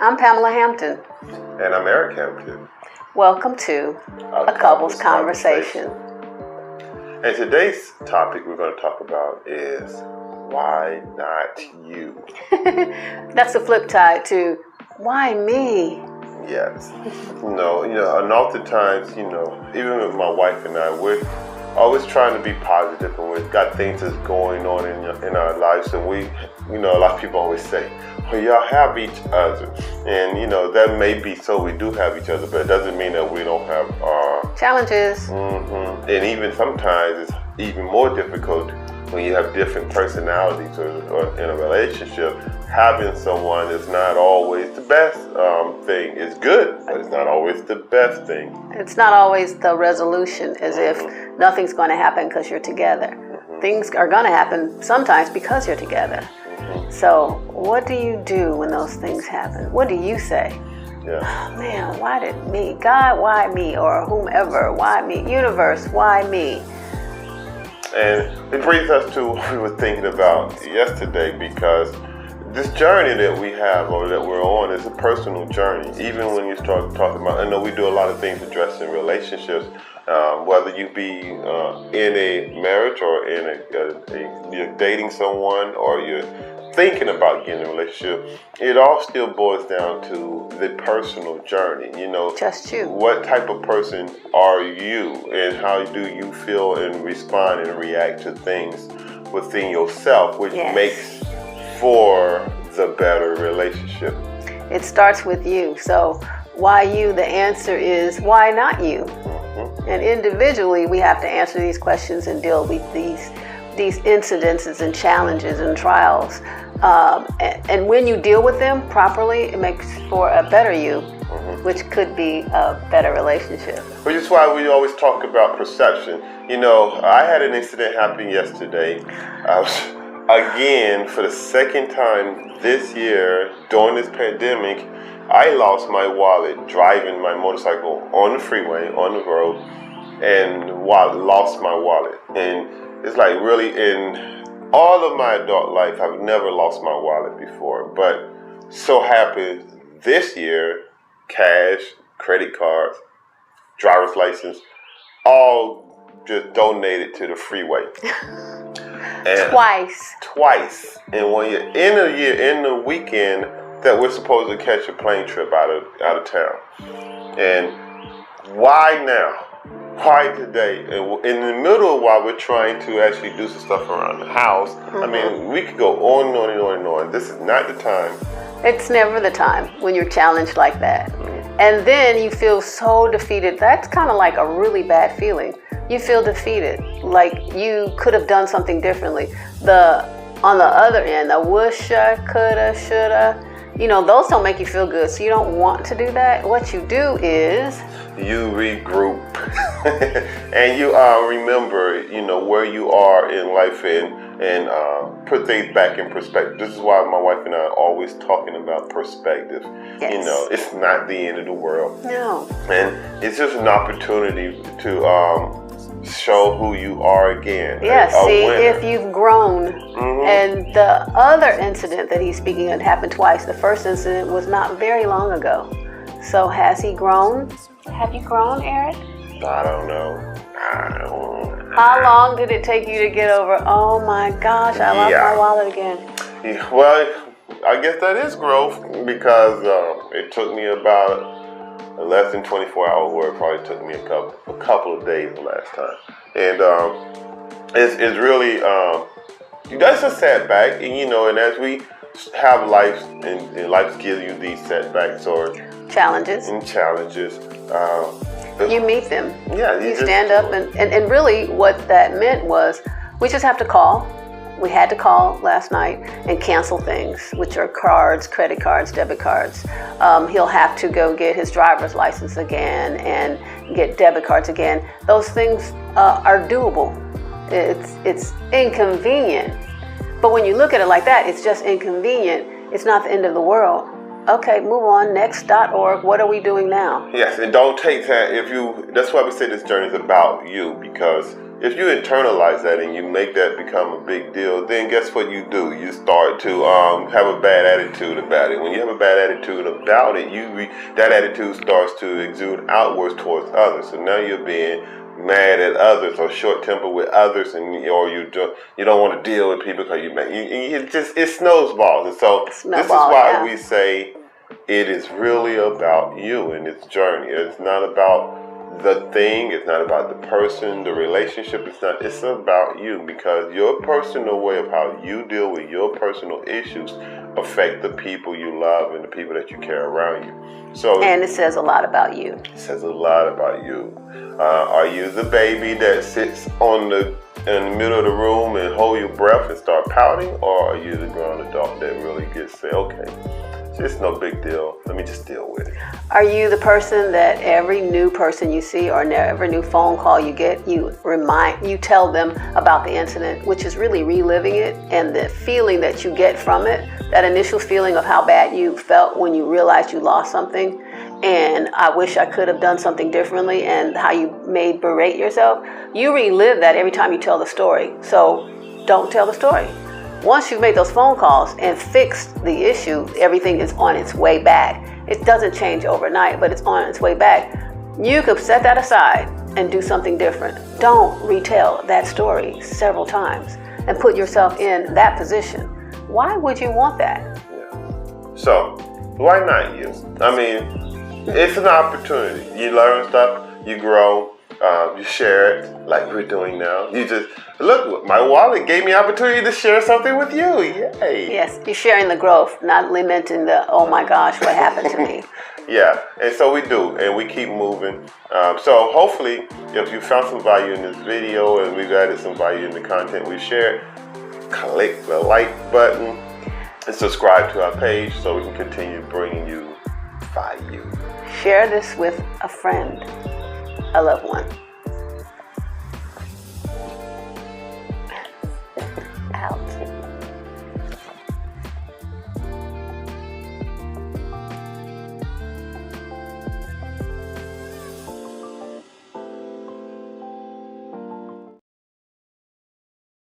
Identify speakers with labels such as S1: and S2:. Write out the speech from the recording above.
S1: I'm Pamela Hampton.
S2: And I'm Eric Hampton.
S1: Welcome to A Couple's Conversation.
S2: And today's topic we're going to talk about is why not you?
S1: That's the flip side to why me?
S2: Yes. And oftentimes, even with my wife and I, we're always trying to be positive, and we've got things that's going on in our lives, and a lot of people always say, well, y'all have each other, and that may be so. We do have each other, but it doesn't mean that we don't have
S1: challenges.
S2: Mm-hmm. And even sometimes it's even more difficult when you have different personalities or in a relationship. Having someone is not always the best thing. It's good, but it's not always the best thing.
S1: It's not always the resolution, as if nothing's going to happen because you're together. Mm-hmm. Things are going to happen sometimes because you're together. Mm-hmm. So what do you do when those things happen? What do you say?
S2: Yeah.
S1: Oh, man, why did me? God, why me? Or whomever, why me? Universe, why me?
S2: And it brings us to what we were thinking about yesterday, because this journey that we have or that we're on is a personal journey. Even when you start talking about, I know we do a lot of things addressing relationships, whether you be in a marriage or in you're dating someone or you're thinking about getting in a relationship, it all still boils down to the personal journey.
S1: Just you.
S2: What type of person are you, and how do you feel and respond and react to things within yourself, which makes for the better relationship.
S1: It starts with you. So why you? The answer is why not you? Mm-hmm. And individually, we have to answer these questions and deal with these incidences and challenges and trials. And when you deal with them properly, it makes for a better you, which could be a better relationship.
S2: Which is why we always talk about perception. I had an incident happen yesterday. Again, for the second time this year during this pandemic, I lost my wallet driving my motorcycle on the freeway, on the road, and lost my wallet. And it's like, really, in all of my adult life, I've never lost my wallet before. But so happened this year, cash, credit cards, driver's license, all just donated to the freeway. And Twice. And when you're in the weekend that we're supposed to catch a plane trip out of town. And why now? Why today? And in the middle, while we're trying to actually do some stuff around the house, I mean, we could go on and on and on and on. This is not the time.
S1: It's never the time when you're challenged like that. And then you feel so defeated. That's kind of like a really bad feeling. You feel defeated, like you could have done something differently. On the other end, the woulda, coulda, shoulda, those don't make you feel good. So you don't want to do that. What you do is
S2: you regroup and you remember, where you are in life and put things back in perspective. This is why my wife and I are always talking about perspective.
S1: Yes.
S2: It's not the end of the world.
S1: No.
S2: And it's just an opportunity to show who you are again.
S1: Yeah, see if you've grown. And the other incident that he's speaking of happened twice. The first incident was not very long ago. So has he grown? Have you grown, Eric?
S2: I don't know.
S1: How long did it take you to get over, oh my gosh, I lost my wallet again?
S2: Yeah, well, I guess that is growth, because it took me about less than 24 hours, where it probably took me a couple of days the last time. And it's really, that's a setback, and as we have life, and life gives you these setbacks or challenges,
S1: you meet them.
S2: Yeah,
S1: you stand up, and really what that meant was we just have to call. We had to call last night and cancel things, which are cards, credit cards, debit cards. He'll have to go get his driver's license again and get debit cards again. Those things are doable. It's inconvenient. But when you look at it like that, it's just inconvenient. It's not the end of the world. Okay, move on. Next.org. What are we doing now?
S2: Yes, and don't take that that's why we say this journey is about you, because if you internalize that and you make that become a big deal, then guess what you do? You start to have a bad attitude about it. When you have a bad attitude about it, that attitude starts to exude outwards towards others. So now you're being mad at others or short-tempered with others, or you don't want to deal with people because it snowballs. And so this is why we say it is really about you and its journey. It's not about the thing, it's not about the person, the relationship, it's about you, because your personal way of how you deal with your personal issues affect the people you love and the people that you care around you.
S1: And it says a lot about you.
S2: It says a lot about you. Are you the baby that sits in the middle of the room and hold your breath and start pouting, or are you the grown adult that really gets say, okay, it's no big deal, let me just deal with it?
S1: Are you the person that every new person you see or every new phone call you get, you tell them about the incident, which is really reliving it, and the feeling that you get from it, that initial feeling of how bad you felt when you realized you lost something, and I wish I could have done something differently, and how you may berate yourself? You relive that every time you tell the story. So don't tell the story. Once you've made those phone calls and fixed the issue, everything is on its way back. It doesn't change overnight, but it's on its way back. You could set that aside and do something different. Don't retell that story several times and put yourself in that position. Why would you want that?
S2: Yeah. So, why not you? I mean, it's an opportunity. You learn stuff, you grow, you share it like we're doing now. You just, look, my wallet gave me opportunity to share something with you. Yay.
S1: Yes, you're sharing the growth, not lamenting the, oh my gosh, what happened to me.
S2: Yeah, and so we do, and we keep moving. So hopefully, if you found some value in this video and we've added some value in the content we shared, click the like button and subscribe to our page so we can continue bringing you value.
S1: Share this with a friend, a loved one.